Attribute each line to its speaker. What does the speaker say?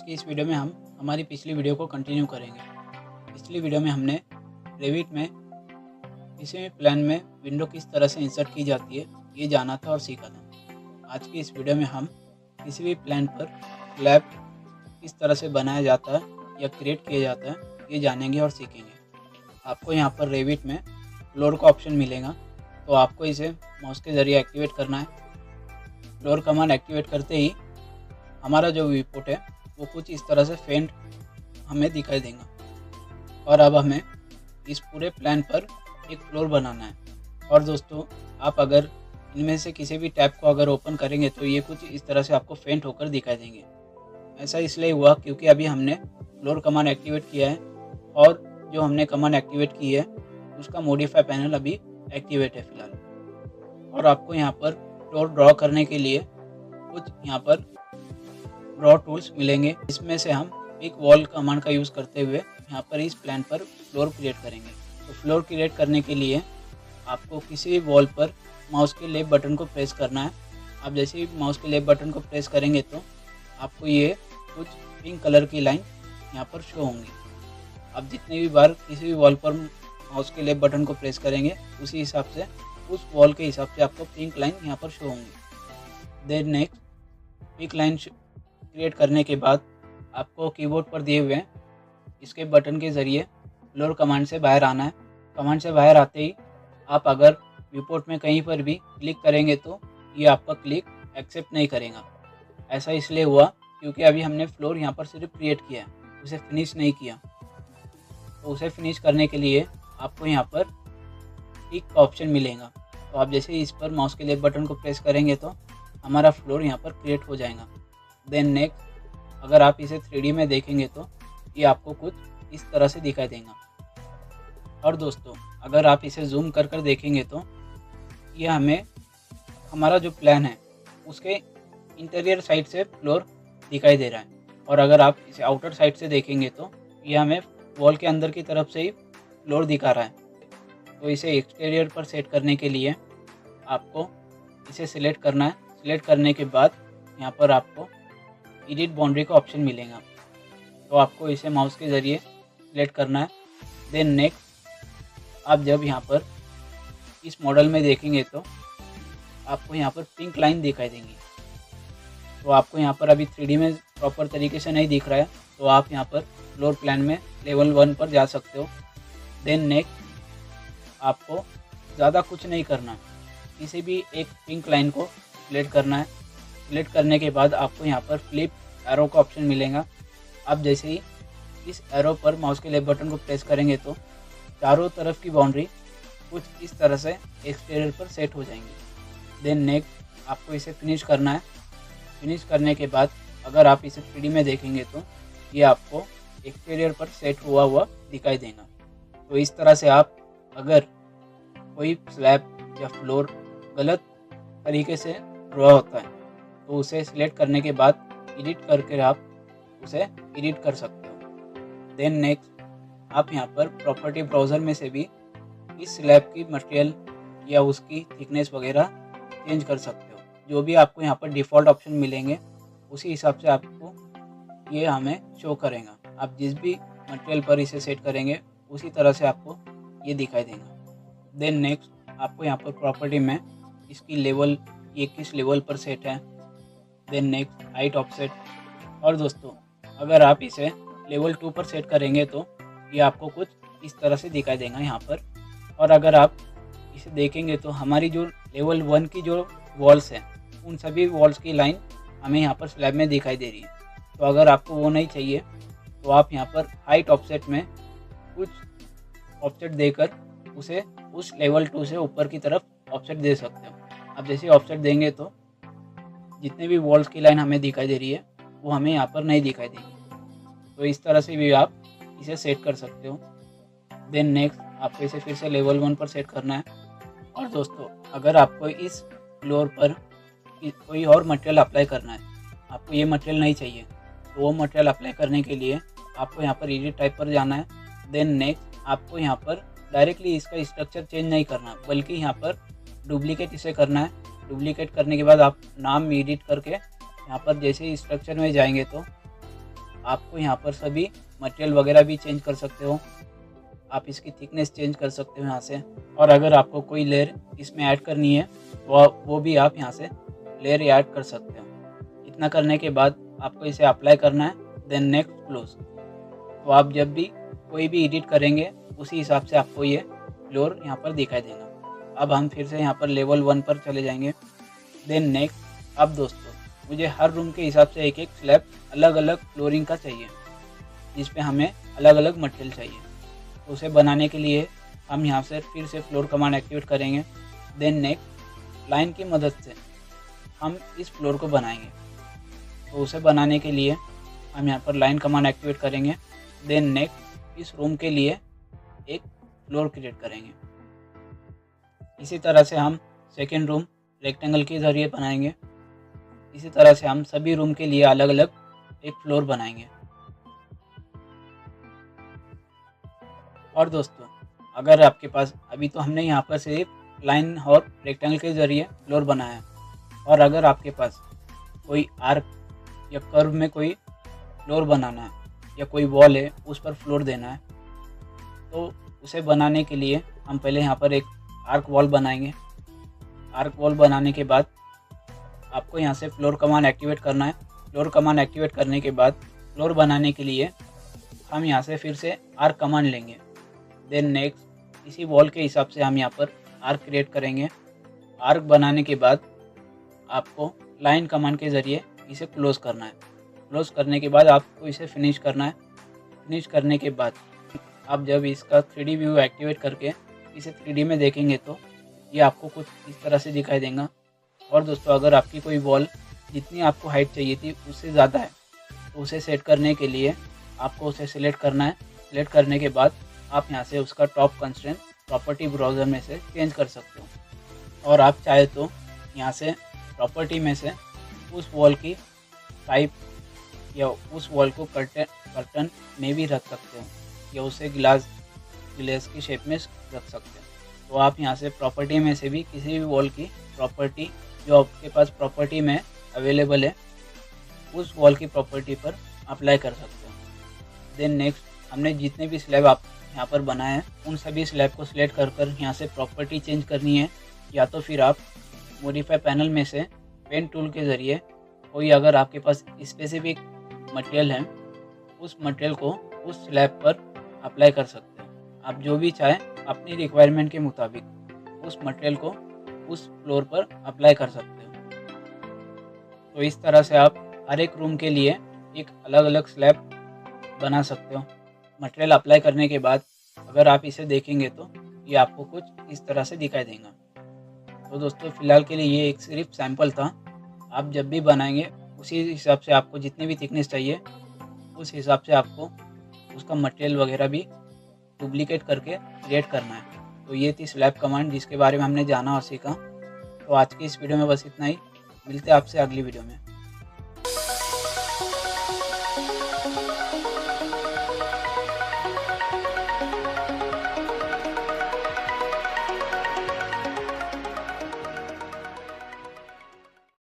Speaker 1: की इस वीडियो में हम हमारी पिछली वीडियो को कंटिन्यू करेंगे। पिछली वीडियो में हमने रेविट में किसी भी प्लान में विंडो किस तरह से इंसर्ट की जाती है ये जाना था और सीखा था। आज की इस वीडियो में हम किसी भी प्लान पर स्लैब किस तरह से बनाया जाता है या क्रिएट किया जाता है ये जानेंगे और सीखेंगे। आपको यहाँ पर रेविट में फ्लोर का ऑप्शन मिलेगा, तो आपको इसे माउस के ज़रिए एक्टिवेट करना है। फ्लोर कमांड एक्टिवेट करते ही हमारा जो व्यू पोर्ट है वो कुछ इस तरह से फेंट हमें दिखाई देगा। और अब हमें इस पूरे प्लान पर एक फ्लोर बनाना है। और दोस्तों, आप अगर इनमें से किसी भी टैब को अगर ओपन करेंगे तो ये कुछ इस तरह से आपको फेंट होकर दिखाई देंगे। ऐसा इसलिए हुआ क्योंकि अभी हमने फ्लोर कमांड एक्टिवेट किया है और जो हमने कमांड एक्टिवेट की है उसका मॉडिफाई पैनल अभी एक्टिवेट है फ़िलहाल। और आपको यहाँ पर फ्लोर ड्रॉ करने के लिए कुछ यहाँ पर ड्रॉ टूल्स मिलेंगे। इसमें से हम पिक वॉल कमांड का यूज़ करते हुए यहाँ पर इस प्लान पर फ्लोर क्रिएट करेंगे। तो फ्लोर क्रिएट करने के लिए आपको किसी भी वॉल पर माउस के लेफ्ट बटन को प्रेस करना है। आप जैसे ही माउस के लेफ्ट बटन को प्रेस करेंगे तो आपको ये कुछ पिंक कलर की लाइन यहाँ पर शो होंगी। आप जितनी भी बार किसी भी वॉल पर माउस के लेफ्ट बटन को प्रेस करेंगे उसी हिसाब से उस वॉल के हिसाब से आपको पिंक लाइन यहाँ पर शो होंगी। Then next pink line create करने के बाद आपको कीबोर्ड पर दिए हुए इसके बटन के ज़रिए फ्लोर कमांड से बाहर आना है। कमांड से बाहर आते ही आप अगर व्यूपोर्ट में कहीं पर भी क्लिक करेंगे तो ये आपका क्लिक एक्सेप्ट नहीं करेगा। ऐसा इसलिए हुआ क्योंकि अभी हमने फ्लोर यहाँ पर सिर्फ क्रिएट किया है, उसे फिनिश नहीं किया। तो उसे फिनिश करने के लिए आपको यहाँ पर टिक का ऑप्शन मिलेगा। तो आप जैसे ही इस पर माउस के लेफ्ट बटन को प्रेस करेंगे तो हमारा फ्लोर यहाँ पर क्रिएट हो जाएगा। देन नेक्स्ट अगर आप इसे 3D में देखेंगे तो ये आपको कुछ इस तरह से दिखाई देगा। और दोस्तों, अगर आप इसे जूम कर कर देखेंगे तो ये हमें हमारा जो प्लान है उसके इंटीरियर साइड से फ्लोर दिखाई दे रहा है। और अगर आप इसे आउटर साइड से देखेंगे तो ये हमें वॉल के अंदर की तरफ से ही फ्लोर दिखा रहा है। तो इसे एक्सटीरियर पर सेट करने के लिए आपको इसे सिलेक्ट करना है। सिलेक्ट करने के बाद यहाँ पर आपको एडिट बाउंड्री का ऑप्शन मिलेगा, तो आपको इसे माउस के ज़रिए सिलेक्ट करना है। देन नेक्स्ट आप जब यहाँ पर इस मॉडल में देखेंगे तो आपको यहाँ पर पिंक लाइन दिखाई देंगी। तो आपको यहाँ पर अभी 3D में प्रॉपर तरीके से नहीं दिख रहा है, तो आप यहाँ पर फ्लोर प्लान में लेवल 1 पर जा सकते हो। देन नेक्स्ट आपको ज़्यादा कुछ नहीं करना, किसी भी एक पिंक लाइन को सिलेक्ट करना है। सिलेक्ट करने के बाद आपको यहाँ पर फ्लिप एरो का ऑप्शन मिलेगा। आप जैसे ही इस एरो पर माउस के लेफ्ट बटन को प्रेस करेंगे तो चारों तरफ की बाउंड्री कुछ इस तरह से एक्सटीरियर पर सेट हो जाएंगी। देन नेक्स्ट आपको इसे फिनिश करना है। फिनिश करने के बाद अगर आप इसे 3D में देखेंगे तो ये आपको एक्सटीरियर पर सेट हुआ दिखाई देगा। तो इस तरह से आप अगर कोई स्लैब या फ्लोर गलत तरीके से ड्रॉ होता है तो उसे सिलेक्ट करने के बाद एडिट करके आप उसे एडिट कर सकते हो। देन नेक्स्ट आप यहाँ पर प्रॉपर्टी ब्राउज़र में से भी इस स्लैब की मटेरियल या उसकी थिकनेस वगैरह चेंज कर सकते हो। जो भी आपको यहाँ पर डिफ़ॉल्ट ऑप्शन मिलेंगे उसी हिसाब से आपको ये हमें शो करेगा। आप जिस भी मटेरियल पर इसे सेट करेंगे उसी तरह से आपको ये दिखाई देगा। देन नेक्स्ट आपको यहाँ पर प्रॉपर्टी में इसकी लेवल ये किस लेवल पर सेट है। Then next height offset. और दोस्तों, अगर आप इसे लेवल 2 पर सेट करेंगे तो ये आपको कुछ इस तरह से दिखाई देगा यहाँ पर। और अगर आप इसे देखेंगे तो हमारी जो लेवल 1 की जो वॉल्स हैं उन सभी वॉल्स की लाइन हमें यहाँ पर स्लैब में दिखाई दे रही है। तो अगर आपको वो नहीं चाहिए तो आप यहाँ पर हाइट ऑफसेट में कुछ ऑफसेट देकर उसे उस लेवल 2 से ऊपर की तरफ ऑफसेट दे सकते हो। आप जैसे ऑफसेट देंगे तो जितने भी वॉल्स की लाइन हमें दिखाई दे रही है वो हमें यहाँ पर नहीं दिखाई देगी। तो इस तरह से भी आप इसे सेट कर सकते हो। देन नेक्स्ट आपको इसे फिर से लेवल 1 पर सेट करना है। और दोस्तों, अगर आपको इस फ्लोर पर कोई और मटेरियल अप्लाई करना है, आपको ये मटेरियल नहीं चाहिए, तो वो मटेरियल अप्लाई करने के लिए आपको यहाँ पर एडिट टाइप पर जाना है। देन नेक्स्ट आपको यहाँ पर डायरेक्टली इसका स्ट्रक्चर चेंज नहीं करना, बल्कि यहाँ पर डुप्लीकेट इसे करना है। डुप्लीकेट करने के बाद आप नाम एडिट करके यहाँ पर जैसे ही स्ट्रक्चर में जाएंगे तो आपको यहाँ पर सभी मटेरियल वगैरह भी चेंज कर सकते हो। आप इसकी थिकनेस चेंज कर सकते हो यहाँ से, और अगर आपको कोई लेयर इसमें ऐड करनी है वो भी आप यहाँ से लेयर ऐड कर सकते हो। इतना करने के बाद आपको इसे अप्लाई करना है, देन नेक्स्ट क्लोज। तो आप जब भी कोई भी एडिट करेंगे उसी हिसाब से आपको ये फ्लोर यहाँ पर दिखाई देगा। अब हम फिर से यहाँ पर लेवल 1 पर चले जाएंगे, देन नेक्स्ट। अब दोस्तों मुझे हर रूम के हिसाब से एक एक स्लैब अलग अलग फ्लोरिंग का चाहिए, जिस पे हमें अलग अलग मटेरियल चाहिए। तो उसे बनाने के लिए हम यहाँ से फिर से फ्लोर कमांड एक्टिवेट करेंगे, देन नेक्स्ट लाइन की मदद से हम इस फ्लोर को बनाएंगे। तो उसे बनाने के लिए हम यहाँ पर लाइन कमांड एक्टिवेट करेंगे, देन नेक्स्ट इस रूम के लिए एक फ्लोर क्रिएट करेंगे। इसी तरह से हम सेकेंड रूम रेक्टेंगल के ज़रिए बनाएंगे। इसी तरह से हम सभी रूम के लिए अलग अलग एक फ्लोर बनाएंगे। और दोस्तों अगर आपके पास अभी तो हमने यहाँ पर सिर्फ लाइन और रेक्टेंगल के ज़रिए फ्लोर बनाया है, और अगर आपके पास कोई आर्क या कर्व में कोई फ्लोर बनाना है या कोई वॉल है उस पर फ्लोर देना है, तो उसे बनाने के लिए हम पहले यहाँ पर एक आर्क वॉल बनाएंगे। आर्क वॉल बनाने के बाद आपको यहाँ से फ्लोर कमांड एक्टिवेट करना है। फ्लोर कमांड एक्टिवेट करने के बाद फ्लोर बनाने के लिए हम यहाँ से फिर से आर्क कमांड लेंगे, देन नेक्स्ट इसी वॉल के हिसाब से हम यहाँ पर आर्क क्रिएट करेंगे। आर्क बनाने के बाद आपको लाइन कमांड के ज़रिए इसे क्लोज़ करना है। क्लोज़ करने के बाद आपको इसे फिनिश करना है। फिनिश करने के बाद आप जब इसका 3D व्यू एक्टिवेट करके इसे 3D में देखेंगे तो ये आपको कुछ इस तरह से दिखाई देगा। और दोस्तों अगर आपकी कोई वॉल जितनी आपको हाइट चाहिए थी उससे ज़्यादा है, तो उसे सेट करने के लिए आपको उसे सिलेक्ट करना है। सिलेक्ट करने के बाद आप यहाँ से उसका टॉप कंस्ट्रेंट प्रॉपर्टी ब्राउज़र में से चेंज कर सकते हो, और आप चाहे तो यहाँ से प्रॉपर्टी में से उस वॉल की टाइप या उस वॉल को कर्टन में भी रख सकते हो, या उसे ग्लास की शेप में रख सकते हो। तो आप यहाँ से प्रॉपर्टी में से भी किसी भी वॉल की प्रॉपर्टी जो आपके पास प्रॉपर्टी में अवेलेबल है उस वॉल की प्रॉपर्टी पर अप्लाई कर सकते हो। देन नेक्स्ट हमने जितने भी स्लैब आप यहाँ पर बनाए हैं उन सभी स्लैब को सिलेक्ट कर यहाँ से प्रॉपर्टी चेंज करनी है, या तो फिर आप मॉडिफाई पैनल में से पेन टूल के ज़रिए कोई अगर आपके पास स्पेसिफिक मटेरियल है उस मटेरियल को उस स्लैब पर अप्लाई कर सकते हैं। आप जो भी चाहें अपनी रिक्वायरमेंट के मुताबिक उस मटेरियल को उस फ्लोर पर अप्लाई कर सकते हो। तो इस तरह से आप हर एक रूम के लिए एक अलग अलग स्लैब बना सकते हो। मटेरियल अप्लाई करने के बाद अगर आप इसे देखेंगे तो ये आपको कुछ इस तरह से दिखाई देगा। तो दोस्तों फ़िलहाल के लिए ये एक सिर्फ सैंपल था। आप जब भी बनाएंगे उसी हिसाब से आपको जितनी भी थिकनेस चाहिए उस हिसाब से आपको उसका मटेरियल वगैरह भी डुप्लीकेट करके क्रिएट करना है। तो ये थी स्लैब कमांड जिसके बारे में हमने जाना और सीखा। तो आज की इस वीडियो में बस इतना ही। मिलते हैं आपसे अगली वीडियो में।